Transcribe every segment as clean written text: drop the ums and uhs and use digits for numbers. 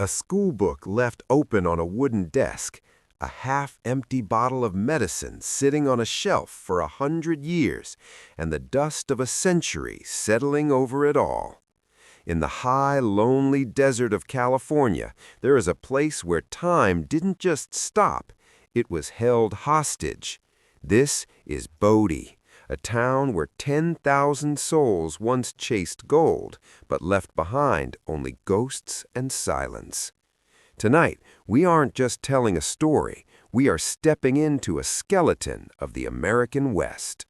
A school book left open on a wooden desk, a half-empty bottle of medicine sitting on a shelf for 100 years, and the dust of a century settling over it all. In the high, lonely desert of California, there is a place where time didn't just stop, it was held hostage. This is Bodie, a town where 10,000 souls once chased gold, but left behind only ghosts and silence. Tonight, we aren't just telling a story, we are stepping into a skeleton of the American West.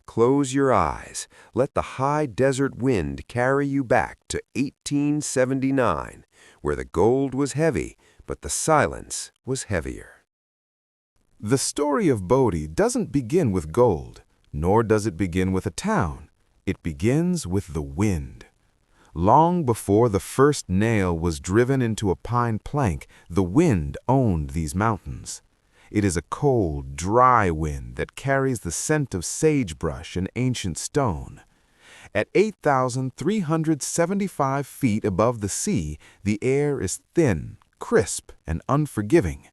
Close your eyes, let the high desert wind carry you back to 1879, where the gold was heavy, but the silence was heavier. The story of Bodie doesn't begin with gold, nor does it begin with a town. It begins with the wind. Long before the first nail was driven into a pine plank, the wind owned these mountains. It is a cold, dry wind that carries the scent of sagebrush and ancient stone. At 8,375 feet above the sea, the air is thin, crisp, and unforgiving.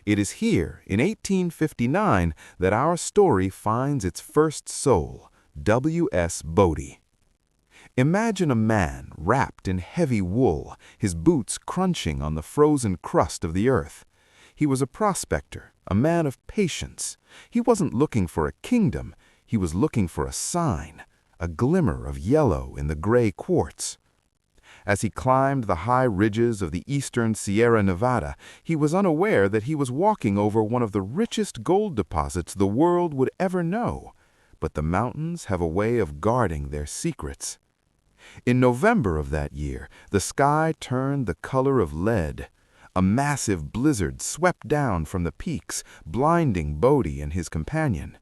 It is here, in 1859, that our story finds its first soul, W.S. Bodie. Imagine a man wrapped in heavy wool, his boots crunching on the frozen crust of the earth. He was a prospector, a man of patience. He wasn't looking for a kingdom, he was looking for a sign, a glimmer of yellow in the gray quartz. As he climbed the high ridges of the eastern Sierra Nevada, he was unaware that he was walking over one of the richest gold deposits the world would ever know. But the mountains have a way of guarding their secrets. In November of that year, the sky turned the color of lead. A massive blizzard swept down from the peaks, blinding Bodie and his companion.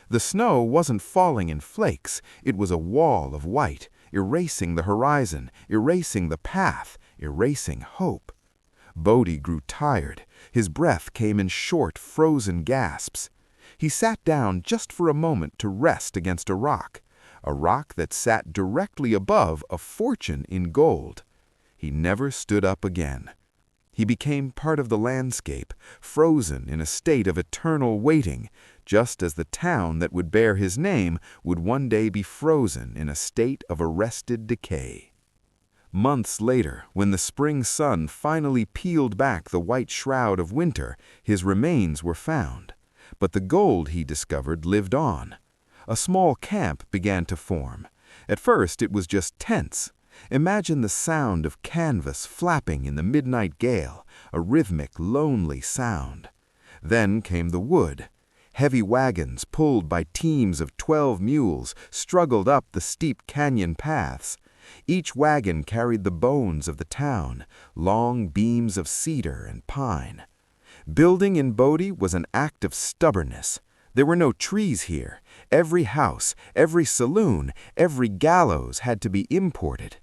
The snow wasn't falling in flakes, it was a wall of white, erasing the horizon, erasing the path, erasing hope. Bodie grew tired. His breath came in short, frozen gasps. He sat down just for a moment to rest against a rock that sat directly above a fortune in gold. He never stood up again. He became part of the landscape, frozen in a state of eternal waiting, just as the town that would bear his name would one day be frozen in a state of arrested decay. Months later, when the spring sun finally peeled back the white shroud of winter, his remains were found. But the gold he discovered lived on. A small camp began to form. At first it was just tents. Imagine the sound of canvas flapping in the midnight gale, a rhythmic, lonely sound. Then came the wood. Heavy wagons, pulled by teams of 12 mules, struggled up the steep canyon paths. Each wagon carried the bones of the town, long beams of cedar and pine. Building in Bodie was an act of stubbornness. There were no trees here. Every house, every saloon, every gallows had to be imported.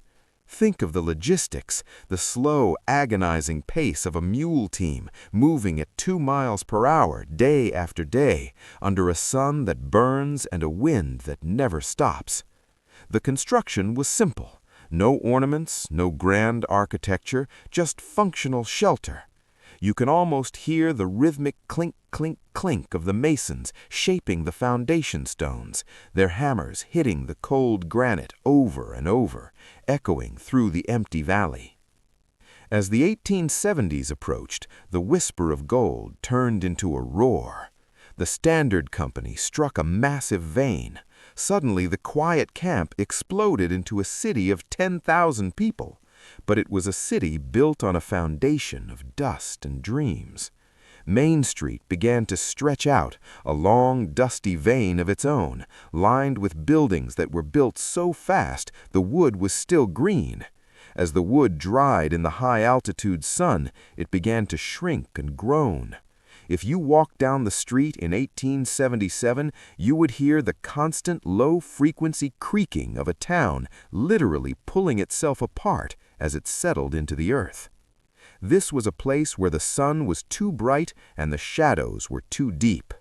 Think of the logistics, the slow, agonizing pace of a mule team moving at 2 miles per hour day after day under a sun that burns and a wind that never stops. The construction was simple. No ornaments, no grand architecture, just functional shelter. You can almost hear the rhythmic clink, clink, clink of the masons shaping the foundation stones, their hammers hitting the cold granite over and over, echoing through the empty valley. As the 1870s approached, the whisper of gold turned into a roar. The Standard Company struck a massive vein. Suddenly, the quiet camp exploded into a city of 10,000 people. But it was a city built on a foundation of dust and dreams. Main Street began to stretch out, a long, dusty vein of its own, lined with buildings that were built so fast the wood was still green. As the wood dried in the high-altitude sun, it began to shrink and groan. If you walked down the street in 1877, you would hear the constant low-frequency creaking of a town literally pulling itself apart as it settled into the earth. This was a place where the sun was too bright and the shadows were too deep.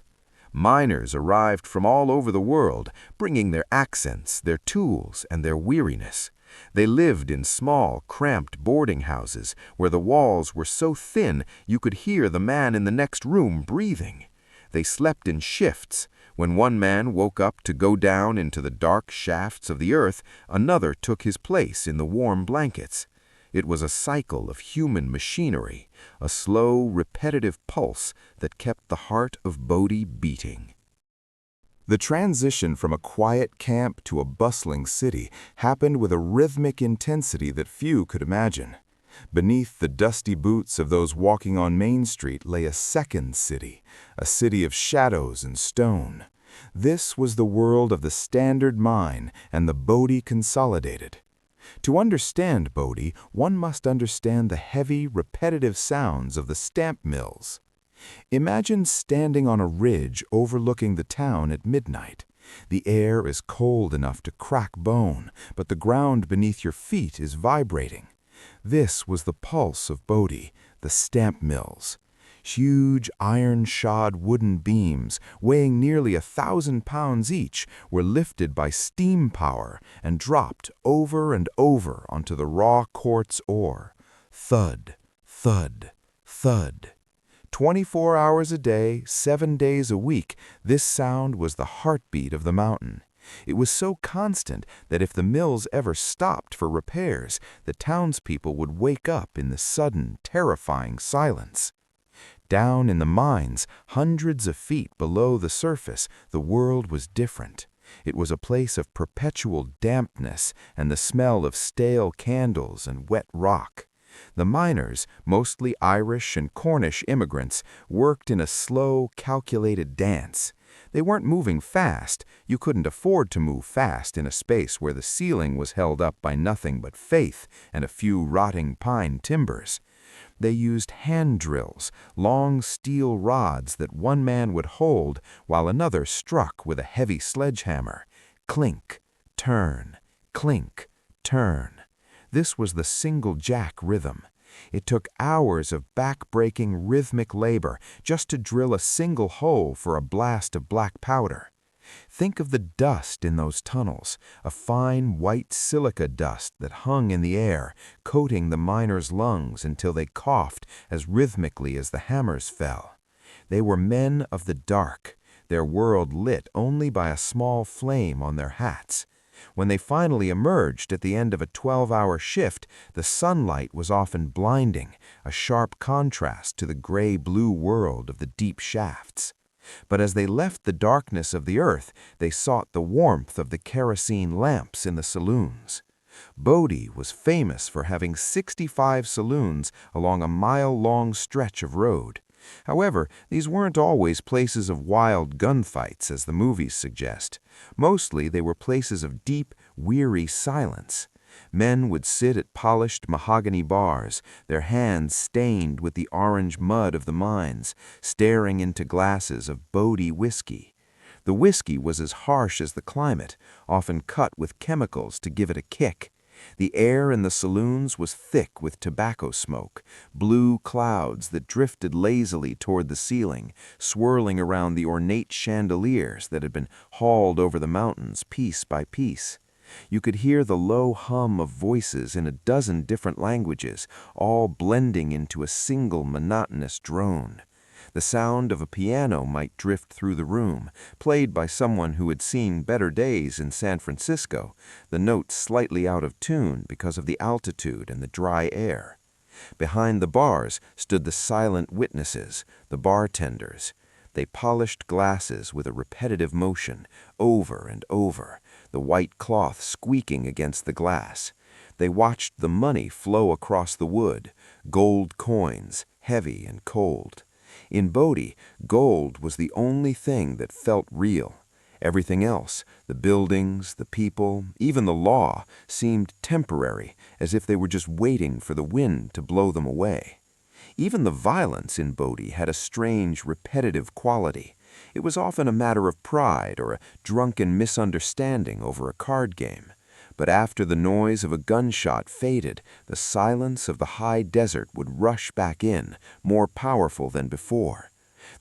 Miners arrived from all over the world, bringing their accents, their tools, and their weariness. They lived in small, cramped boarding houses where the walls were so thin you could hear the man in the next room breathing. They slept in shifts. When one man woke up to go down into the dark shafts of the earth, another took his place in the warm blankets. It was a cycle of human machinery, a slow, repetitive pulse that kept the heart of Bodie beating. The transition from a quiet camp to a bustling city happened with a rhythmic intensity that few could imagine. Beneath the dusty boots of those walking on Main Street lay a second city, a city of shadows and stone. This was the world of the Standard Mine and the Bodie Consolidated. To understand Bodie, one must understand the heavy, repetitive sounds of the stamp mills. Imagine standing on a ridge overlooking the town at midnight. The air is cold enough to crack bone, but the ground beneath your feet is vibrating. This was the pulse of Bodie, the stamp mills. Huge iron-shod wooden beams, weighing nearly 1,000 pounds each, were lifted by steam power and dropped over and over onto the raw quartz ore. Thud, thud, thud. 24 hours a day, 7 days a week, this sound was the heartbeat of the mountain. It was so constant that if the mills ever stopped for repairs, the townspeople would wake up in the sudden, terrifying silence. Down in the mines, hundreds of feet below the surface, the world was different. It was a place of perpetual dampness and the smell of stale candles and wet rock. The miners, mostly Irish and Cornish immigrants, worked in a slow, calculated dance. They weren't moving fast. You couldn't afford to move fast in a space where the ceiling was held up by nothing but faith and a few rotting pine timbers. They used hand drills, long steel rods that one man would hold while another struck with a heavy sledgehammer. Clink, turn, clink, turn. This was the single-jack rhythm. It took hours of back-breaking rhythmic labor just to drill a single hole for a blast of black powder. Think of the dust in those tunnels, a fine white silica dust that hung in the air, coating the miners' lungs until they coughed as rhythmically as the hammers fell. They were men of the dark, their world lit only by a small flame on their hats. When they finally emerged at the end of a 12-hour shift, the sunlight was often blinding, a sharp contrast to the gray-blue world of the deep shafts. But as they left the darkness of the earth, they sought the warmth of the kerosene lamps in the saloons. Bodie was famous for having 65 saloons along a mile-long stretch of road. However, these weren't always places of wild gunfights, as the movies suggest. Mostly they were places of deep, weary silence. Men would sit at polished mahogany bars, their hands stained with the orange mud of the mines, staring into glasses of Bodie whiskey. The whiskey was as harsh as the climate, often cut with chemicals to give it a kick. The air in the saloons was thick with tobacco smoke, blue clouds that drifted lazily toward the ceiling, swirling around the ornate chandeliers that had been hauled over the mountains piece by piece. You could hear the low hum of voices in a dozen different languages, all blending into a single monotonous drone. The sound of a piano might drift through the room, played by someone who had seen better days in San Francisco, the notes slightly out of tune because of the altitude and the dry air. Behind the bars stood the silent witnesses, the bartenders. They polished glasses with a repetitive motion, over and over, the white cloth squeaking against the glass. They watched the money flow across the wood, gold coins, heavy and cold. In Bodie, gold was the only thing that felt real. Everything else, the buildings, the people, even the law, seemed temporary, as if they were just waiting for the wind to blow them away. Even the violence in Bodie had a strange, repetitive quality. It was often a matter of pride or a drunken misunderstanding over a card game. But after the noise of a gunshot faded, the silence of the high desert would rush back in, more powerful than before.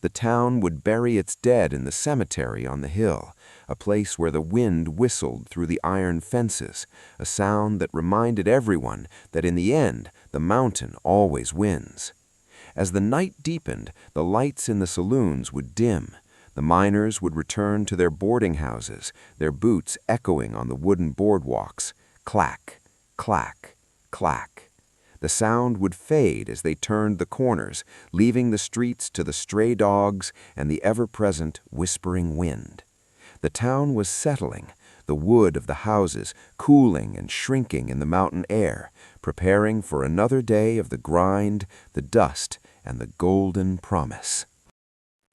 The town would bury its dead in the cemetery on the hill, a place where the wind whistled through the iron fences, a sound that reminded everyone that in the end, the mountain always wins. As the night deepened, the lights in the saloons would dim. The miners would return to their boarding houses, their boots echoing on the wooden boardwalks. Clack, clack, clack. The sound would fade as they turned the corners, leaving the streets to the stray dogs and the ever-present whispering wind. The town was settling, the wood of the houses cooling and shrinking in the mountain air, preparing for another day of the grind, the dust, and the golden promise.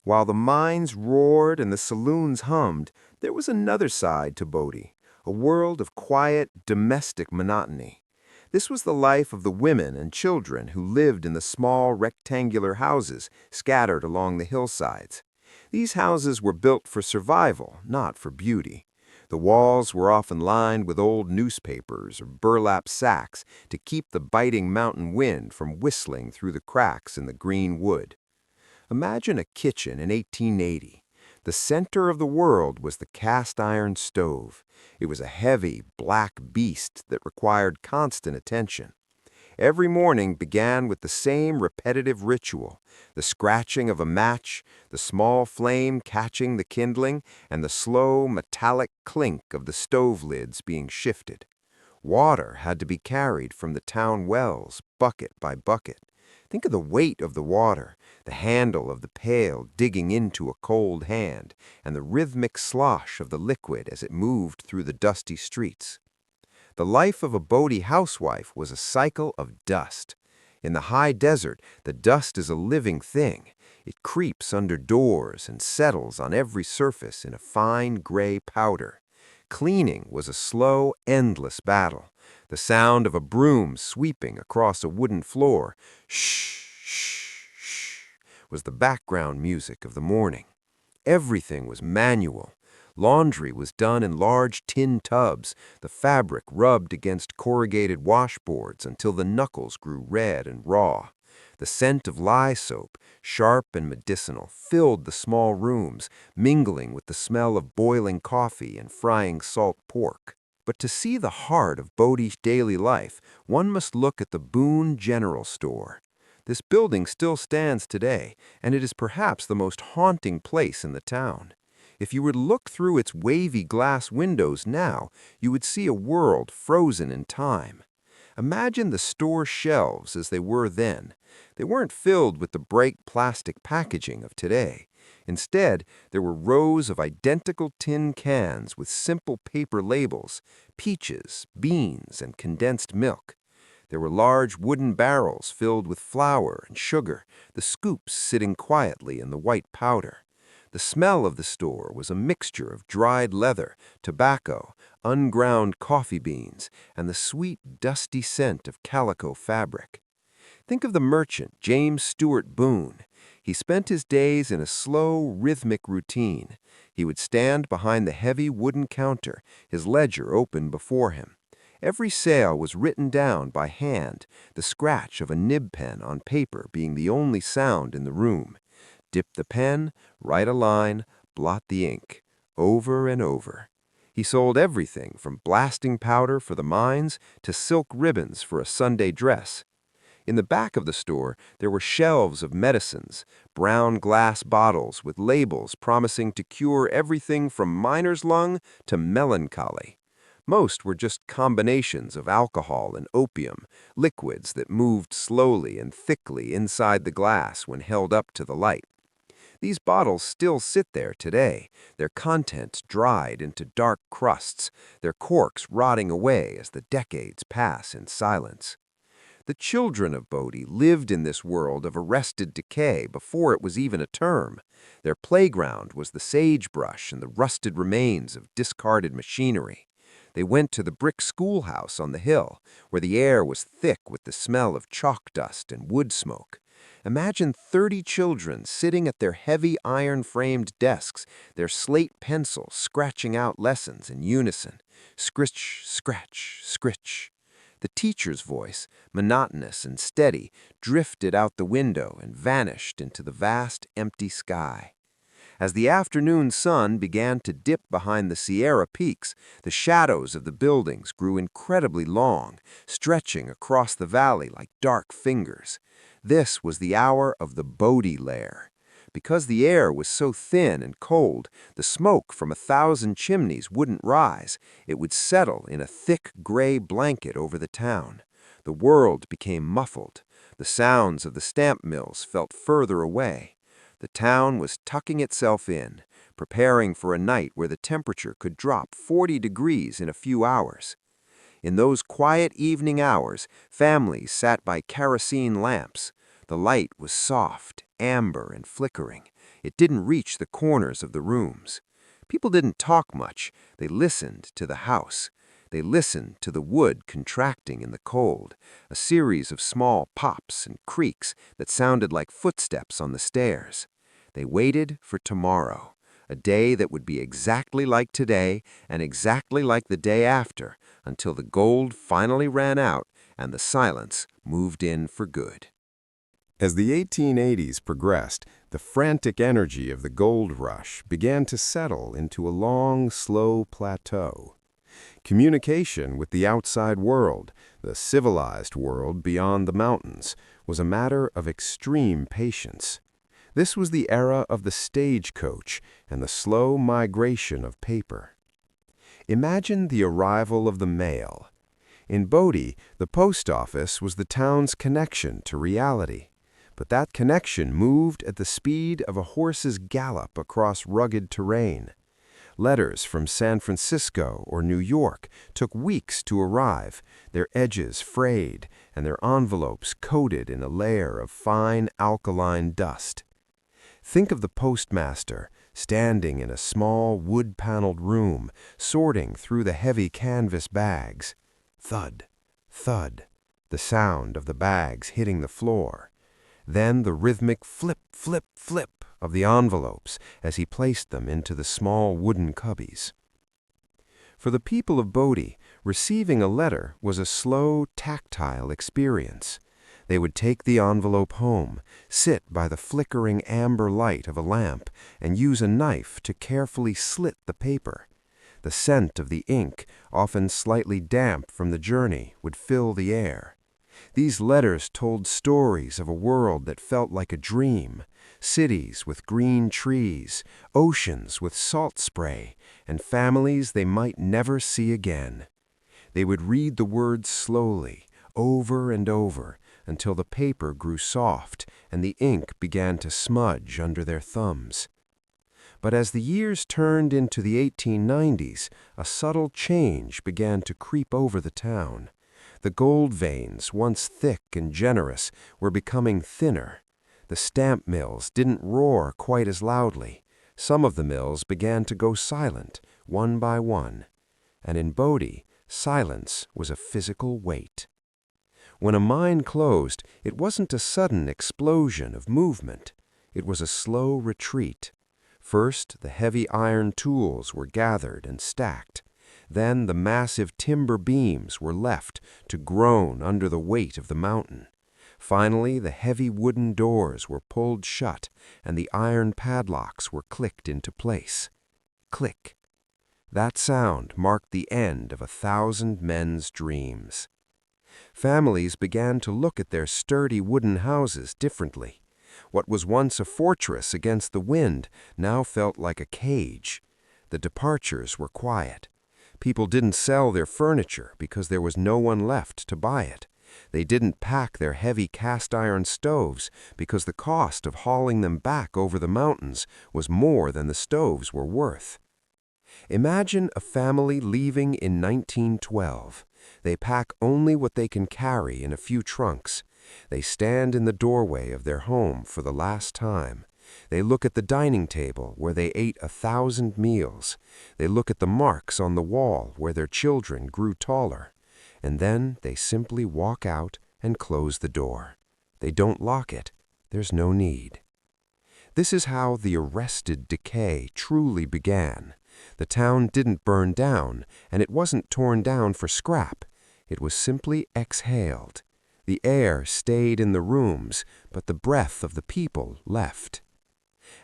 While the mines roared and the saloons hummed, there was another side to Bodie, a world of quiet, domestic monotony. This was the life of the women and children who lived in the small rectangular houses scattered along the hillsides. These houses were built for survival, not for beauty. The walls were often lined with old newspapers or burlap sacks to keep the biting mountain wind from whistling through the cracks in the green wood. Imagine a kitchen in 1880. The center of the world was the cast-iron stove. It was a heavy, black beast that required constant attention. Every morning began with the same repetitive ritual, the scratching of a match, the small flame catching the kindling, and the slow, metallic clink of the stove lids being shifted. Water had to be carried from the town wells, bucket by bucket. Think of the weight of the water, the handle of the pail digging into a cold hand, and the rhythmic slosh of the liquid as it moved through the dusty streets. The life of a Bodie housewife was a cycle of dust. In the high desert, the dust is a living thing. It creeps under doors and settles on every surface in a fine gray powder. Cleaning was a slow, endless battle. The sound of a broom sweeping across a wooden floor, shh, shh, shh, was the background music of the morning. Everything was manual. Laundry was done in large tin tubs, the fabric rubbed against corrugated washboards until the knuckles grew red and raw. The scent of lye soap, sharp and medicinal, filled the small rooms, mingling with the smell of boiling coffee and frying salt pork. But to see the heart of Bodie's daily life, one must look at the Boone General Store. This building still stands today, and it is perhaps the most haunting place in the town. If you were to look through its wavy glass windows now, you would see a world frozen in time. Imagine the store shelves as they were then. They weren't filled with the bright plastic packaging of today. Instead, there were rows of identical tin cans with simple paper labels, peaches, beans, and condensed milk. There were large wooden barrels filled with flour and sugar, the scoops sitting quietly in the white powder. The smell of the store was a mixture of dried leather, tobacco, unground coffee beans, and the sweet, dusty scent of calico fabric. Think of the merchant, James Stewart Boone. He spent his days in a slow, rhythmic routine. He would stand behind the heavy wooden counter, his ledger open before him. Every sale was written down by hand, the scratch of a nib pen on paper being the only sound in the room. Dip the pen, write a line, blot the ink, over and over. He sold everything from blasting powder for the mines to silk ribbons for a Sunday dress. In the back of the store, there were shelves of medicines, brown glass bottles with labels promising to cure everything from miner's lung to melancholy. Most were just combinations of alcohol and opium, liquids that moved slowly and thickly inside the glass when held up to the light. These bottles still sit there today, their contents dried into dark crusts, their corks rotting away as the decades pass in silence. The children of Bodie lived in this world of arrested decay before it was even a term. Their playground was the sagebrush and the rusted remains of discarded machinery. They went to the brick schoolhouse on the hill, where the air was thick with the smell of chalk dust and wood smoke. Imagine 30 children sitting at their heavy iron-framed desks, their slate pencils scratching out lessons in unison. Scritch, scratch, scritch. The teacher's voice, monotonous and steady, drifted out the window and vanished into the vast, empty sky. As the afternoon sun began to dip behind the Sierra peaks, the shadows of the buildings grew incredibly long, stretching across the valley like dark fingers. This was the hour of the Bodie lair. Because the air was so thin and cold, the smoke from 1,000 chimneys wouldn't rise. It would settle in a thick gray blanket over the town. The world became muffled. The sounds of the stamp mills felt further away. The town was tucking itself in, preparing for a night where the temperature could drop 40 degrees in a few hours. In those quiet evening hours, families sat by kerosene lamps. The light was soft, amber, and flickering. It didn't reach the corners of the rooms. People didn't talk much. They listened to the house. They listened to the wood contracting in the cold, a series of small pops and creaks that sounded like footsteps on the stairs. They waited for tomorrow, a day that would be exactly like today and exactly like the day after, until the gold finally ran out and the silence moved in for good. As the 1880s progressed, the frantic energy of the gold rush began to settle into a long, slow plateau. Communication with the outside world, the civilized world beyond the mountains, was a matter of extreme patience. This was the era of the stagecoach and the slow migration of paper. Imagine the arrival of the mail. In Bodie, the post office was the town's connection to reality. But that connection moved at the speed of a horse's gallop across rugged terrain. Letters from San Francisco or New York took weeks to arrive, their edges frayed and their envelopes coated in a layer of fine alkaline dust. Think of the postmaster standing in a small wood-paneled room, sorting through the heavy canvas bags. Thud, thud, the sound of the bags hitting the floor. Then the rhythmic flip, flip, flip of the envelopes as he placed them into the small wooden cubbies. For the people of Bodie, receiving a letter was a slow, tactile experience. They would take the envelope home, sit by the flickering amber light of a lamp, and use a knife to carefully slit the paper. The scent of the ink, often slightly damp from the journey, would fill the air. These letters told stories of a world that felt like a dream, cities with green trees, oceans with salt spray, and families they might never see again. They would read the words slowly, over and over, until the paper grew soft and the ink began to smudge under their thumbs. But as the years turned into the 1890s, a subtle change began to creep over the town. The gold veins, once thick and generous, were becoming thinner. The stamp mills didn't roar quite as loudly. Some of the mills began to go silent, one by one. And in Bodie, silence was a physical weight. When a mine closed, it wasn't a sudden explosion of movement. It was a slow retreat. First, the heavy iron tools were gathered and stacked. Then the massive timber beams were left to groan under the weight of the mountain. Finally, the heavy wooden doors were pulled shut, and the iron padlocks were clicked into place. Click. That sound marked the end of 1,000 men's dreams. Families began to look at their sturdy wooden houses differently. What was once a fortress against the wind now felt like a cage. The departures were quiet. People didn't sell their furniture because there was no one left to buy it. They didn't pack their heavy cast-iron stoves because the cost of hauling them back over the mountains was more than the stoves were worth. Imagine a family leaving in 1912. They pack only what they can carry in a few trunks. They stand in the doorway of their home for the last time. They look at the dining table where they ate 1,000 meals. They look at the marks on the wall where their children grew taller. And then they simply walk out and close the door. They don't lock it. There's no need. This is how the Arrested Decay truly began. The town didn't burn down, and it wasn't torn down for scrap. It was simply exhaled. The air stayed in the rooms, but the breath of the people left.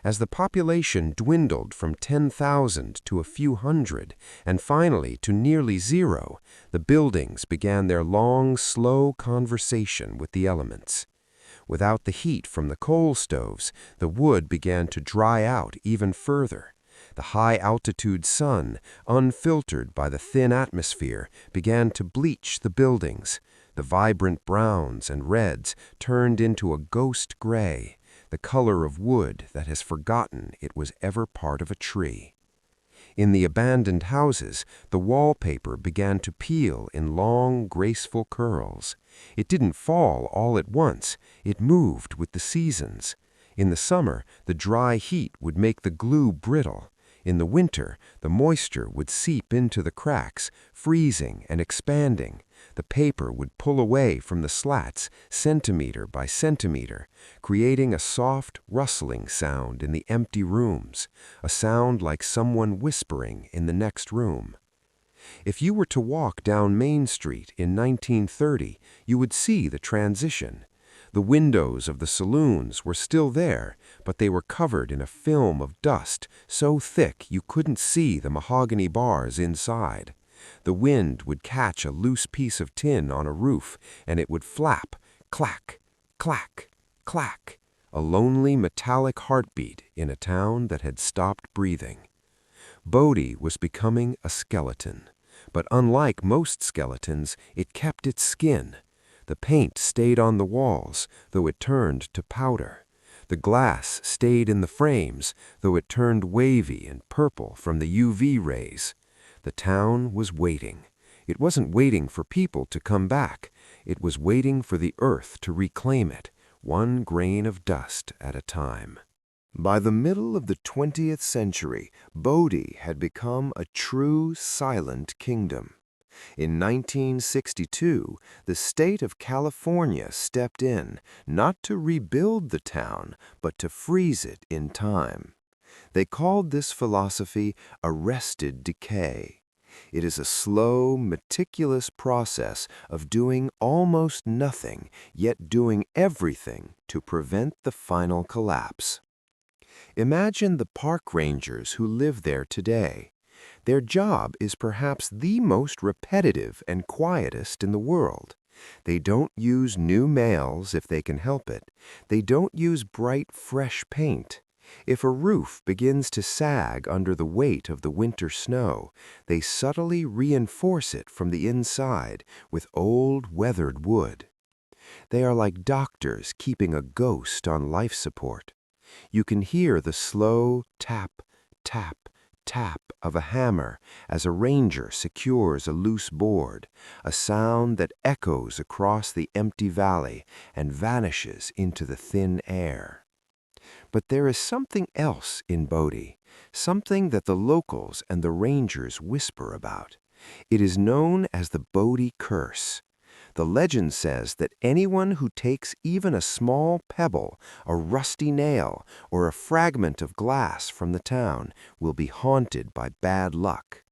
As the population dwindled from 10,000 to a few hundred, and finally to nearly zero, the buildings began their long, slow conversation with the elements. Without the heat from the coal stoves, the wood began to dry out even further. The high-altitude sun, unfiltered by the thin atmosphere, began to bleach the buildings. The vibrant browns and reds turned into a ghost gray, the color of wood that has forgotten it was ever part of a tree. In the abandoned houses, the wallpaper began to peel in long, graceful curls. It didn't fall all at once. It moved with the seasons. In the summer, the dry heat would make the glue brittle. In the winter, the moisture would seep into the cracks, freezing and expanding. The paper would pull away from the slats centimeter by centimeter, creating a soft, rustling sound in the empty rooms, a sound like someone whispering in the next room. If you were to walk down Main Street in 1930, you would see the transition. The windows of the saloons were still there, but they were covered in a film of dust so thick you couldn't see the mahogany bars inside. The wind would catch a loose piece of tin on a roof, and it would flap, clack, clack, clack, a lonely metallic heartbeat in a town that had stopped breathing. Bodie was becoming a skeleton, but unlike most skeletons, it kept its skin. The paint stayed on the walls, though it turned to powder. The glass stayed in the frames, though it turned wavy and purple from the UV rays. The town was waiting. It wasn't waiting for people to come back. It was waiting for the earth to reclaim it, one grain of dust at a time. By the middle of the 20th century, Bodie had become a true silent kingdom. In 1962, the state of California stepped in, not to rebuild the town, but to freeze it in time. They called this philosophy Arrested Decay. It is a slow, meticulous process of doing almost nothing, yet doing everything to prevent the final collapse. Imagine the park rangers who live there today. Their job is perhaps the most repetitive and quietest in the world. They don't use new mails if they can help it. They don't use bright, fresh paint. If a roof begins to sag under the weight of the winter snow, they subtly reinforce it from the inside with old, weathered wood. They are like doctors keeping a ghost on life support. You can hear the slow tap, tap, tap of a hammer as a ranger secures a loose board, a sound that echoes across the empty valley and vanishes into the thin air. But there is something else in Bodie, something that the locals and the rangers whisper about. It is known as the Bodie curse. The legend says that anyone who takes even a small pebble, a rusty nail, or a fragment of glass from the town will be haunted by bad luck.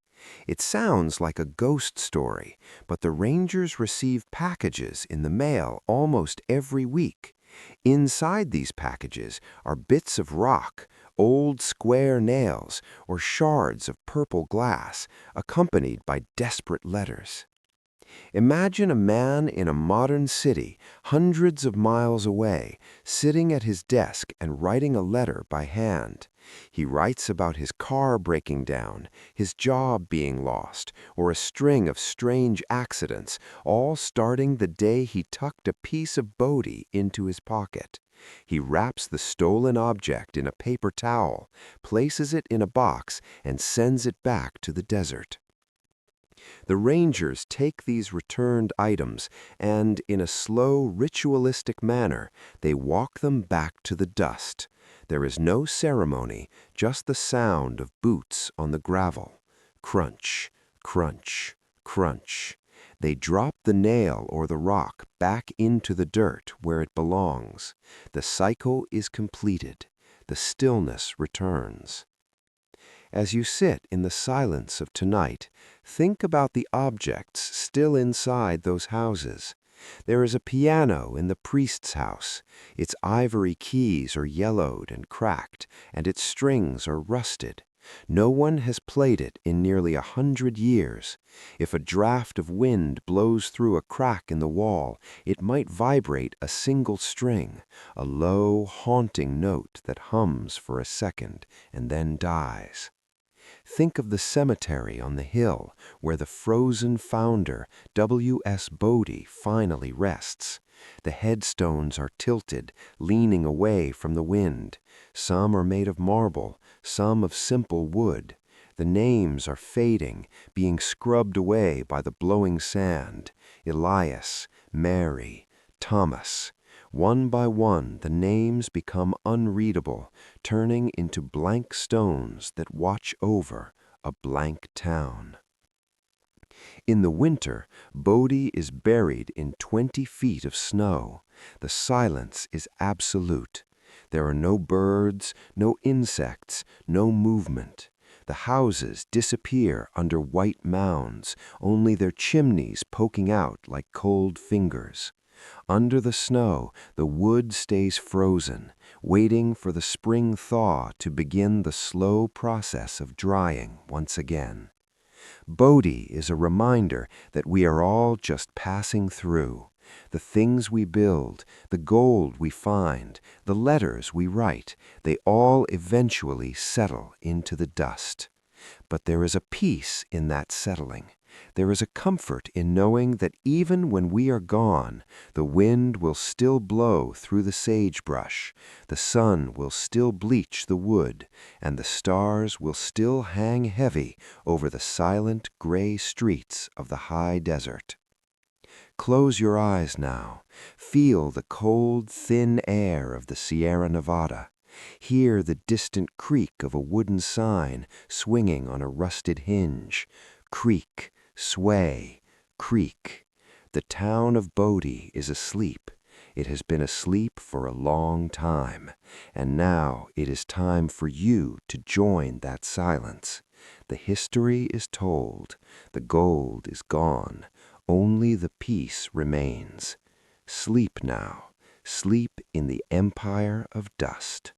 It sounds like a ghost story, but the rangers receive packages in the mail almost every week. Inside these packages are bits of rock, old square nails, or shards of purple glass, accompanied by desperate letters. Imagine a man in a modern city, hundreds of miles away, sitting at his desk and writing a letter by hand. He writes about his car breaking down, his job being lost, or a string of strange accidents, all starting the day he tucked a piece of Bodie into his pocket. He wraps the stolen object in a paper towel, places it in a box, and sends it back to the desert. The rangers take these returned items and, in a slow, ritualistic manner, they walk them back to the dust. There is no ceremony, just the sound of boots on the gravel. Crunch, crunch, crunch. They drop the nail or the rock back into the dirt where it belongs. The cycle is completed. The stillness returns. As you sit in the silence of tonight, think about the objects still inside those houses. There is a piano in the priest's house. Its ivory keys are yellowed and cracked, and its strings are rusted. No one has played it in nearly 100 years. If a draft of wind blows through a crack in the wall, it might vibrate a single string, a low, haunting note that hums for a second and then dies. Think of the cemetery on the hill where the frozen founder, W.S. Bodie, finally rests. The headstones are tilted, leaning away from the wind. Some are made of marble, some of simple wood. The names are fading, being scrubbed away by the blowing sand. Elias, Mary, Thomas. One by one, the names become unreadable, turning into blank stones that watch over a blank town. In the winter, Bodie is buried in 20 feet of snow. The silence is absolute. There are no birds, no insects, no movement. The houses disappear under white mounds, only their chimneys poking out like cold fingers. Under the snow, the wood stays frozen, waiting for the spring thaw to begin the slow process of drying once again. Bodie is a reminder that we are all just passing through. The things we build, the gold we find, the letters we write, they all eventually settle into the dust. But there is a peace in that settling. There is a comfort in knowing that even when we are gone, the wind will still blow through the sagebrush, the sun will still bleach the wood, and the stars will still hang heavy over the silent gray streets of the high desert. Close your eyes now. Feel the cold, thin air of the Sierra Nevada. Hear the distant creak of a wooden sign swinging on a rusted hinge. Creak, sway, creak. The town of Bodie is asleep. It has been asleep for a long time, and now it is time for you to join that silence. The history is told. The gold is gone. Only the peace remains. Sleep now. Sleep in the empire of dust.